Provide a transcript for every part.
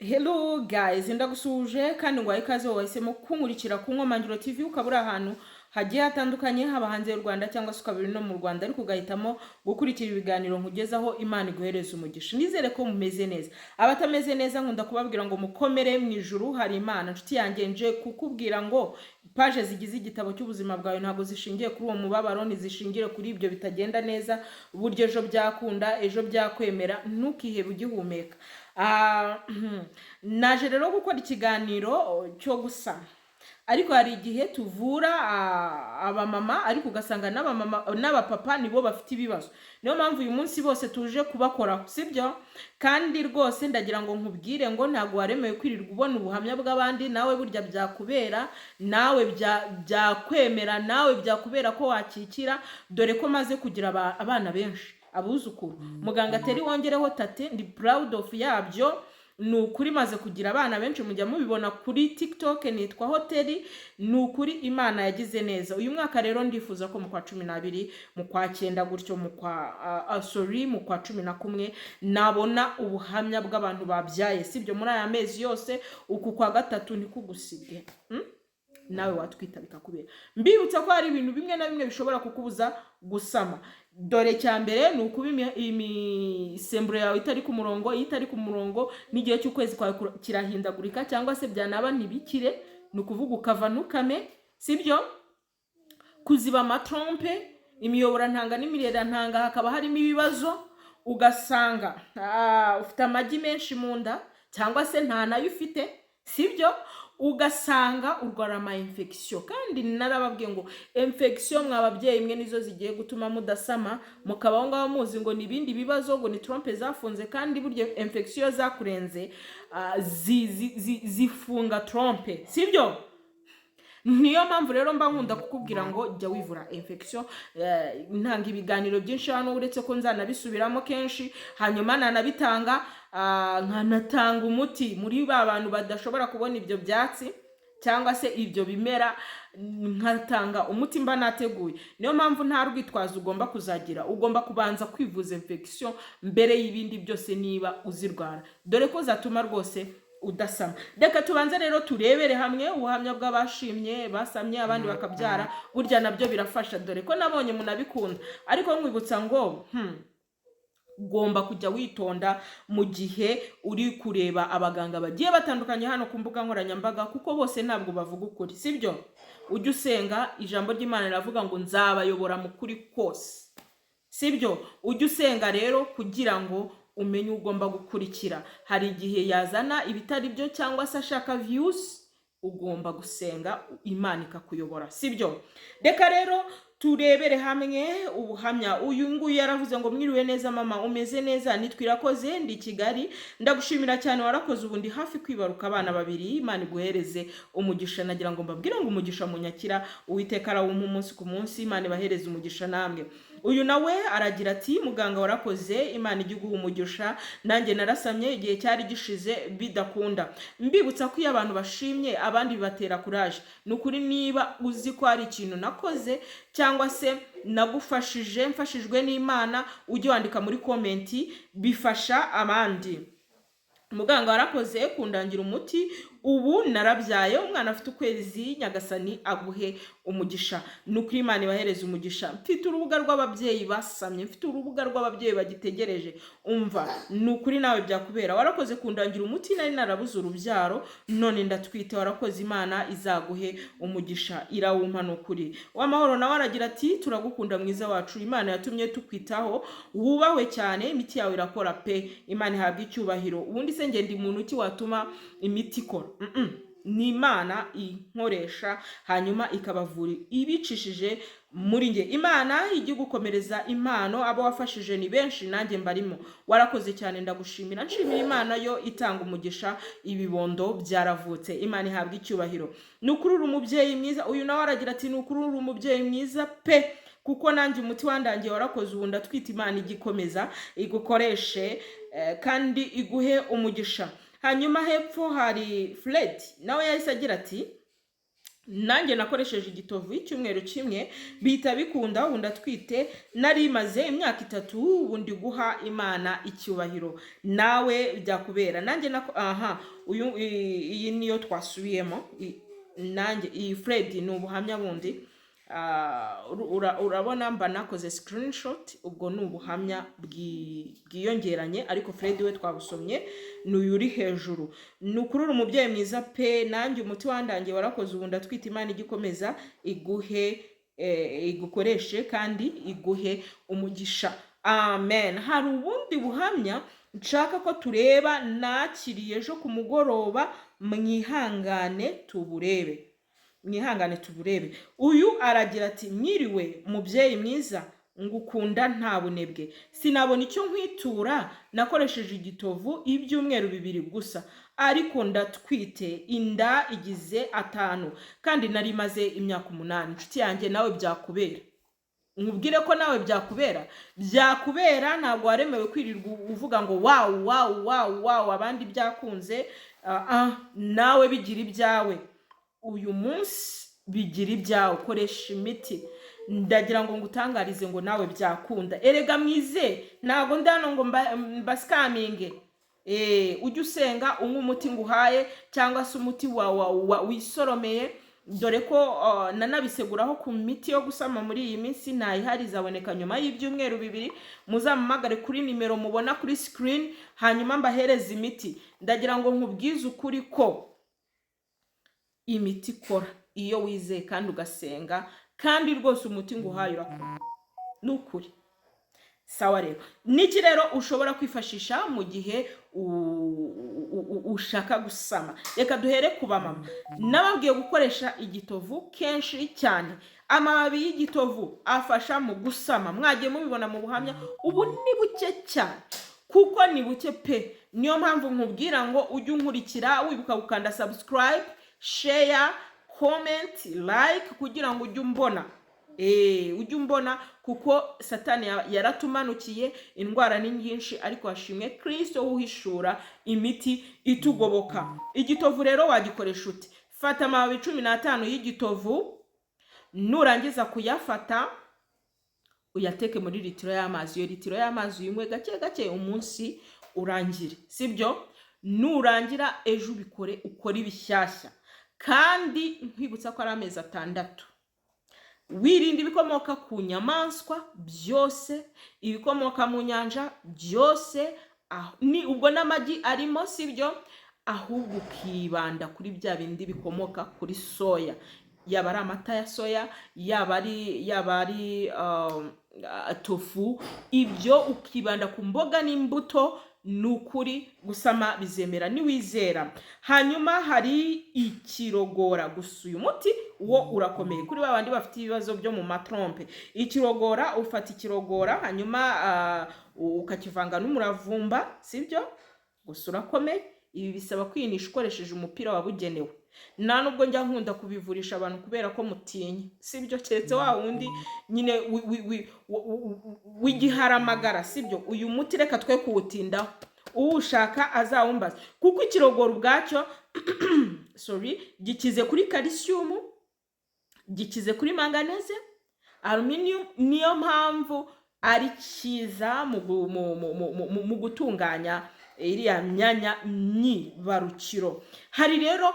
Hello guys, ndagusuje kandi ngo ikaze wahisemo kunkurikira ku Nkomangiro TV ukabura ahantu hagiye hatandukanye haba hanze y'u Rwanda cyangwa se ukabiri no mu Rwanda ariko ugahitamo gukurikira ibiganiro nkugezaho Imana iguhereza umugisha. Nizere ko mumeze neza. Abatameze neza nkunda kubabwira ngo mukomere mu ijuru hari Imana. Nshuti yanjye nje kukubwira ngo page zigize igitabo cy'ubuzima bwawe ntago zishingiye kuri uwo mubabaro, nizishingiye kuri ibyo bitagenda neza, buryo ejo byakunda, ejo byakwemera, ntukihebe ugihumeka. Naje rero gukora ikiganiro cyo gusama, ariko hari igihe tuvura abamama ariko ugasanga n'abapapa nibo bafite ibibazo. Niyo mpamvu uyu munsi bose tuje kubakoraho, sibyo? Kandi rwose ndagira ngo nkubwire ngo ntabwo waremewe kwirirwa ubona ubuhamya bw'abandi, nawe burya byakubera, nawe byakwemera, nawe byakubera ko wakikira, dore ko maze kugira abana benshi, abuzukuru. Muganga Teri wongereho tate, ndi proud of yabyo. Nukuri maze kugira abana benshi, mujya mubibona kuri TikTok, nitwa Hoteli. Nukuri Imana yagize neza. Uyu mwaka rero ndifuza ko mu kwa 12, mu kwa 9 gutyo, mu kwa 11 nabona ubuhamya bw'abantu babyaye, sibyo? Muri aya mezi yose uku kwa gatatu ntikugusige, nawe watwita bikakubera. Mbibutsa ko hari ibintu bimwe na bimwe bishobora kukubuza gusama. Dore cyambere ni ukuba imisemburo yawe itari ku murongo. Iyo itari ku murongo n'igihe cy'ukwezi kwawe kirahindagurika, cyangwa se byanaba ntibikire, ni ukuvuga ukava ntukame, sibyo? Kuziba amatrompe, imiyoborantanga n'imirerantanga hakaba harimo ibibazo, ugasanga ufite amagi menshi mu nda cyangwa se nta nayo ufite, sibyo? Ugasanga urwara ama infection. Kandi narababwiye ngo infection mwababyeyi mwe nizo zigiye gutuma mudasama, mukabaho ngaho muzi ngo nibindi bibazo, ngo ni trompe zafunze, kandi buryo infection zakurenze zifunga trompe, sibyo? Niyo mpamvu rero mba nkunda kukubwira ngo jya wivura infection. Ntanga ibiganiro byinshi hano, uretse ko nzanabisubiramo kenshi, hanyuma nanabitanga nkanatanga umuti muri ba bantu badashobora kubona ibyo byatsi cyangwa se ibyo bimera, nkatanga umuti mba nateguye. Niyo mpamvu nta rwitwazo ugomba kuzagira, ugomba kubanza kwivuza infection mbere y'ibindi byose niba uzirwara, dore ko zatuma rwose udasama. Reka tubanze rero turebere hamwe ubuhamya bw'abashimye basamye abandi bakabyara. Burya nabyo birafasha, dore ko nabonye munabikunda. Ariko nkwibutsa ngo ugomba kujya witonda mu gihe uri kureba abaganga bagiye batandukanye hano ku mbuga nkoranyambaga, kuko bose ntabwo bavuga ukuri, sibyo? Ujye usenga, ijambo ry'Imana riravuga ngo nzabayobora mu kuri kose, sibyo? Ujye usenga rero kugira ngo umenye ugomba gukurikira. Hari igihe yazana ibitari byo cyangwa se ashaka views, ugomba gusenga Imana ikakuyobora, sibyo? Reka rero turebere hamwe ubuhamya. Uyu nguyu yaravuze ngo mwiriwe neza mama, umeze neza? Nitwirakoze, ndi Kigali. Ndagushimira cyane, warakoze, ubundi hafi kwibaruka abana 2. Imana iguhereze umugisha. Nagira ngo mbabwire ngo umugisha munyakira Uwiteka arawumpa umunsi ku munsi. Imana ibahereze umugisha namwe. Uyu nawe aragira ati muganga warakoze, Imana iguha umugisha. Nanjye narasamye igihe cyari gishize bidakunda. Mbibutsa ko iyo abantu bashimye abandi bibatera courage. Nukuri niba uzi ko hari ikintu nakoze cyangwa se nagufashije, mfashijwe n'Imana, ujye wandika muri komenti, bifasha abandi. Muganga warakoze kundangira umuti, ubu narabyaye umwana afite ukwezi, Nyagasani aguhe umugisha. Nukuri Imana ibahereze umugisha. Mfite urubuga rw'ababyeyi basamye, mfite urubuga rw'ababyeyi bagitegereje. Umva, nukuri nawe byakubera. Warakoze kundangira umuti, nari narabuze urubyaro, none ndatwite. Warakoze, Imana izaguhe umugisha, irawumpa nukuri. W'amahoro nawe aragira ati turagukunda mwiza wacu, Imana yatumye tukwitaho, wubahwe cyane, imiti yawe irakora pe, Imana ihabwe icyubahiro. Ubundi se ngende umuntu ki watuma imiti ikora? Ni Imana inkoresha hanyuma ikabavura ibicishije muri nge. Imana ijye gukomereza impano, abo wafashije ni benshi, nanjye mbarimo. Warakoze cyane, ndagushimira. Nshimira Imana yo itanga umugisha, ibibondo byaravutse. Imana ihabwe icyubahiro. Nukurura umubyeyi mwiza. Uyu nawe aragira ati nukurura umubyeyi mwiza pe, kuko nanjye umuti wandangiye. Warakoze, ubu ndatwite. Imana igikomeza igukoreshe kandi iguhe umugisha. Hanyuma hepfo hari Fred nawe yahise agira ati nanjye nakoresheje igitovu icyumweru kimwe bihita bikunda, ubu ndatwite, nari maze imyaka 3, ubu ndi guha Imana icyubahiro. Nawe byakubera. Nanjye iyi niyo twasubiyemo, nanjye iyi Fred ni ubuhamya bundi. Urabona mba nakoze screenshot, ubwo ni ubuhamya bwiyongeranye, ariko Fred we twabusomye n'uyu uri hejuru. Nukurura umubyeyi mwiza pe, nanjye umuti wandangiye warakoze, ubu ndatwite, Imana igikomeza igukoreshe kandi iguhe umugisha, amen. Hari ubundi buhamya nshaka ko tureba, nakiriye ejo ku mugoroba, mwihangane tuburebe. Uyu aragira ati, mwiriwe mubyeyi mwiza, ngukunda nta bunebwe, sinabona icyo nkwitura, nakoresheje igitovu ibyumweru 2 gusa, ariko ndatwite, inda igize 5 kandi nari maze imyaka 8. Inshuti yanjye, nawe byakubera. Nkubwire ko nawe byakubera, ntabwo waremewe kwirirwa uvuga ngo wow abandi byakunze. Nawe bigira ibyawe. Uyu munsi bigira ibyawe, koresha imiti. Ndagira ngo ngutangarize ngo nawe byakunda. Erega mwize, ntabwo ndano ngo mbasikaminge. Ujye usenga, unywe umuti nguhaye, cyangwa se umuti wisoromeye. Dore ko nanabiseguraho ku miti yo gusama muri iyi minsi, ntayihari, izaboneka nyuma y'ibyumweru 2. Muzampamagare kuri nimero mubona kuri screen, hanyuma mbahereza imiti. Ndagira ngo nkubwize ukuri ko imiti ikora iyo wizeye kandi ugasenga, kandi rwose umuti nguhaye urakora. Nukuri. Sawa rero. Niki rero ushobora kwifashisha mu gihe ushaka gusama? Reka duhere ku bamama. Nababwiye gukoresha igitovu kenshi cyane. Amababi y'igitovu afasha mu gusama. Mwagiye mubibona mu buhamya, ubu ni buke cyane. Kuko ni buke pe. Niyo mpamvu nkubwira ngo ujye unkurikira, wibuka gukanda subscribe, share, comment, like, kugira ngo ujye umbona, kuko Satani yaratumanukiye, indwara ni nyinshi, ariko hashimwe Kristo uhishura imiti itugoboka. Igitovu rero wagikoresha uti? Fata amababi 15 y'igitovu, nurangiza kuyafata uyateke muri litiro y'amazi. Iyo litiro y'amazi uyinywe gake gake umunsi urangire, sibyo? Nurangira ejo ukore ibishyashya, kandi nkwibutsa ko ari amezi 6. Wirinda ibikomoka ku nyamaswa byose, ibikomoka mu nyanja byose, ni ubwo n'amagi arimo, sibyo? Ahubwo ukibanda kuri bya bindi bikomoka kuri soya, yaba ari amata ya soya, yaba ari tofu, ibyo ukibanda ku mboga n'imbuto. Nukuri gusama bizemera niwizera. Hanyuma hari ikirogora. Gusa uyu muti wo urakomeye kuri babandi bafite ibibazo byo mu matrompe. Ikirogora, ufata ikirogora hanyuma ukakivanga n'umuravumba, sibyo? Gusa urakomeye. Ibi bisaba kwinisha ukoresheje umupira wabugenewe. Nta nubwo njya nkunda kubivurisha abantu kubera ko mutinya, sibyo? Keretse wa wundi nyine w'igiharamagara, sibyo? Uyu muti reka twe kuwutindaho, uwushaka azawumbaza, kuko ikirogoro ubwacyo gikize kuri calcium, gikize kuri manganese, aluminium. Niyo mpamvu ari cyiza mu gutunganya iriya myanya myibarukiro. Hari rero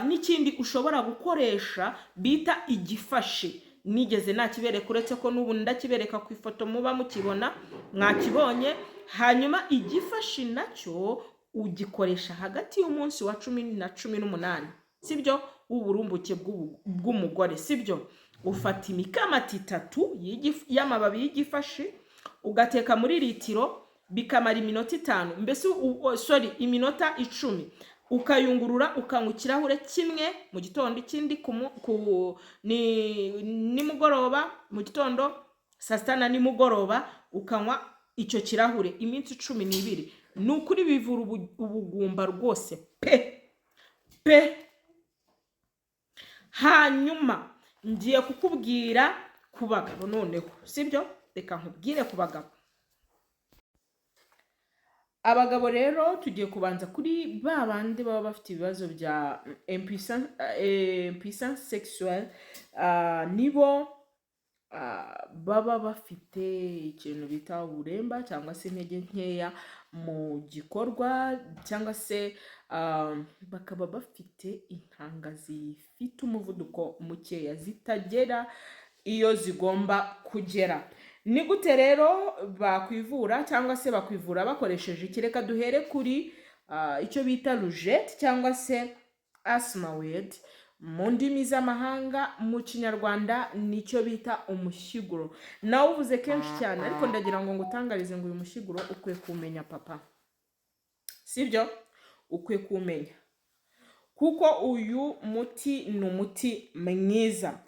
n'ikindi ushobora gukoresha bita igifashi. Nigeze nakibereka, uretse ko n'ubu ndakibereka ku ifoto muba mukibona, mwakibonye. Hanyuma igifashi nacyo ugikoresha hagati y'umunsi wa 10 na 18, sibyo? Uburumbuke bw'umugore, sibyo? Ufata imikamati 3 y'amababi y'igifashi, ugateka muri litiro, bikamara iminota 5, mbese iminota 10. Ukayungurura, ukanywa ikirahure kimwe mu gitondo, ikindi nimugoroba, mu gitondo, saa 6 na nimugoroba, ukanywa icyo kirahure iminsi 12. Nukuri bivura ubugumba rwose pe. Hanyuma ngiye kukubwira ku bagabo noneho, sibyo? Reka nkubwire ku bagabo. abagabo rero tugiye kubanza kuri ba bandi baba bafite ibibazo bya impuissance sexuelle. Nibo baba bafite ikintu bita uburemba cyangwa se intege nkeya mu gikorwa, cyangwa se bakaba bafite intanga zifite umuvuduko mukeya, zitagera iyo zigomba kugera. Ni gute rero bakwivura cyangwa se bakwivura bakoresheje iki? Reka duhere kuri icyo bita rujete cyangwa se asthma weed mu ndimi z'amahanga. Mu kinyarwanda nicyo bita umushyiguro. Nawe uvuze kenshi cyane, ariko ndagira ngo ngutangarize ngo uyu mushyiguro ukwiye kumenya papa, sibyo? Ukwiye kumenya kuko uyu muti ni umuti mwiza.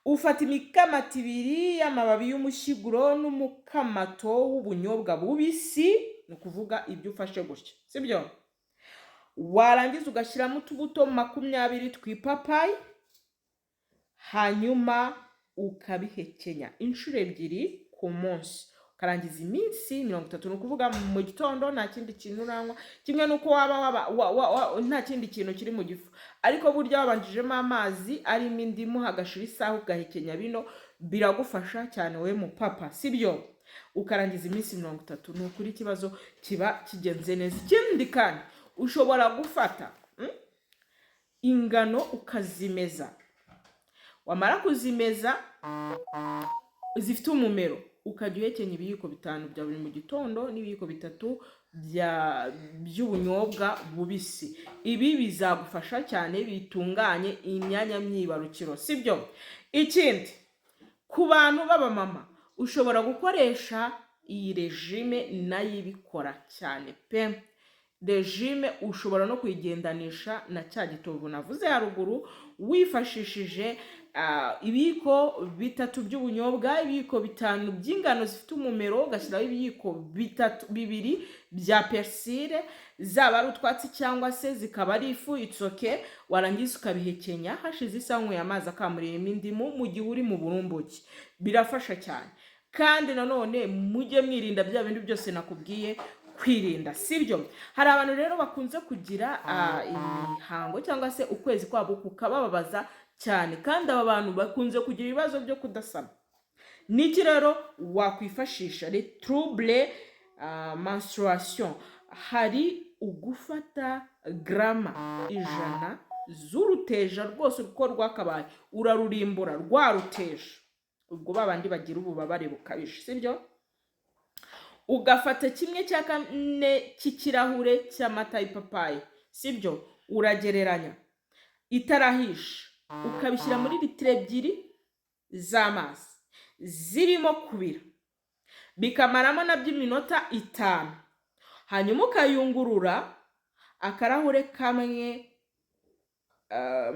Ufata imikamato 2 y'amababi y'umushyiguro n'umukamato w'ubunyobwa bubisi, ni ukuvuga ibyo ufashe gutya, sibyo? Warangiza ugashyiramo utubuto 20 tw'ipapayi, hanyuma ukabihekenya inshuro 2 ku munsi, ukarangiza iminsi 30. Ni ukuvuga mu gitondo nta kindi kintu uranywa, kimwe nuko waba nta kindi kintu kiri mu gifu, ariko burya wabanjijemo amazi arimo indimu hagashira isaha ugahekenya bino, biragufasha cyane we mu papa, sibyo? Ukarangiza iminsi 30. Ni ukuri ikibazo kiba kigenze neza. Ikindi kandi ushobora gufata ingano ukazimeza, wamara kuzimeza zifite umumero, ukajya uhekenya ibiyiko 5 bya buri mu gitondo n'ibiyiko 3 by'ubunyobwa bubisi. Ibi bizagufasha cyane, bitunganye imyanya myibarukiro, sibyo? Ikindi, ku bantu b'abamama ushobora gukoresha iyi regime, nayo ibikora cyane pe. Regime ushobora no kuyigendanisha na cya gitovu navuze haruguru, wifashishije ibiyiko 3 by'ubunyobwa, ibiyiko 5 by'ingano zifite umumero, ugashyiraho ibiyiko 2 bya persile, zaba ari utwatsi cyangwa se zikaba ari ifu, itsoke. Warangiza ukabihekenya, hashize isaha unyweye amazi akamuriyemo indimu mu gihe uri mu burumbuke. Birafasha cyane. Kandi nanone mujye mwirinda bya bindi byose nakubwiye kwirinda, sibyo? Hari abantu rero bakunze kugira imihango cyangwa se ukwezi kwabo kukabababaza cyane, kandi aba bantu bakunze kugira ibibazo byo kudasama. Niki rero wakwifashisha? Les troubles menstruation. Hari ugufata grama 100 z'uruteja rwose uko rwakabaye, urarurimbura rwaruteja, ubwo babandi bagira ububabare bukabije, sibyo? Ugafata 1/4 cy'ikirahure cy'amata y'ipapayi, sibyo? Uragereranya, itarahisha, ukabishyira muri litiro 2 z'amazi zirimo kubira, bikamaramo nabyo iminota 5. Hanyuma ukayungurura akarahure kamwe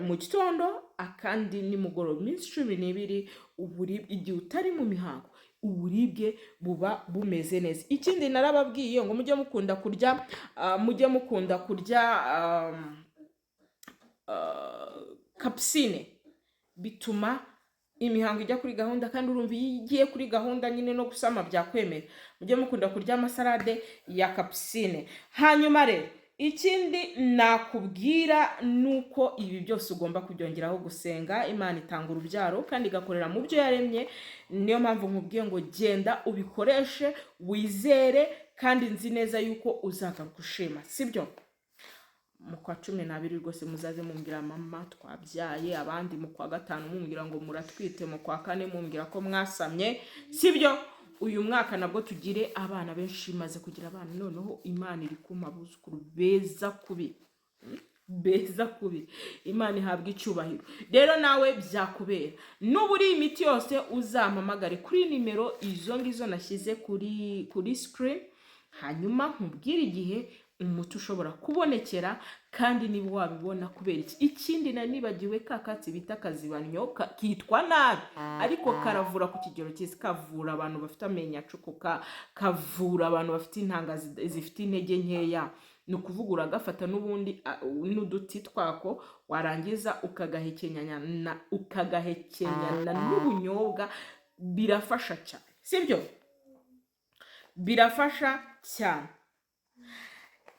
mu gitondo, akandi nimugoroba, iminsi 12. Uburibwe igihe utari mu mihango, uburibwe buba bumeze neza. Ikindi narababwiye ngo mujye mukunda kurya kapsine, bituma imihango ijya kuri gahunda, kandi urumva iyo igiye kuri gahunda nyine no gusama byakwemera. Mujye mukunda kurya amasalade ya kapsine. Hanyuma rero ikindi nakubwira nuko ibi byose ugomba kubyongeraho gusenga. Imana itanga urubyaro kandi igakorera mu byo yaremye. Niyo mpamvu nkubwiye ngo genda ubikoreshe, wizere, kandi nzi neza yuko uzagaruka ushima, sibyo? Mu kwa 12 rwose muzaze mumbwira mama twabyaye, abandi mu kwa 5 mumbwira ngo muratwite, mu kwa 4 mumbwira ko mwasamye, sibyo? Uyu mwaka nabwo tugire abana benshi, maze kugira abana noneho Imana iri kumabuzukuru beza kubi. Imana ihabwa icyubahiro. Rero nawe byakubera. Nuburi imiti yose uzampamagare kuri nimero izo ngizo nashyize kuri screen, hanyuma nkubwire igihe umuti ushobora kubonekera, kandi niba wabibona kubera iki. Ikindi nibagiwe kakatsi bita kazibanyo, kitwa nabi ariko karavura ku kigero cyiza. Kavura abantu bafite amenyo acukuka, kavura abantu bafite intanga zifite intege nkeya. Ni ukuvuga uragafata n'ubundi n'uduti twako, warangiza ukagahekenyana n'ubunyobwa. Birafasha cyane, sibyo? Birafasha cyane.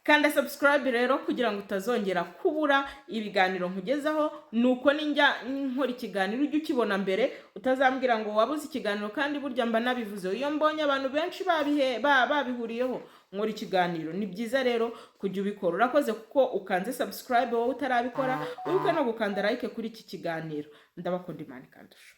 kanda subscribe rero kugira ngo utazongera kubura ibiganiro nkugezaho, nuko ninjya nkora ikiganiro ujye ukibona mbere, utazambwira ngo wabuze ikiganiro kandi burya mba nabivuze. Iyo mbonye abantu benshi babihuriyeho nkora ikiganiro, ni byiza rero kujya ubikora. Urakoze kuko ukanze subscribe wowe utarabikora, wibuke no gukanda like kuri iki kiganiro. Ndabakunda, Imana ikandusha.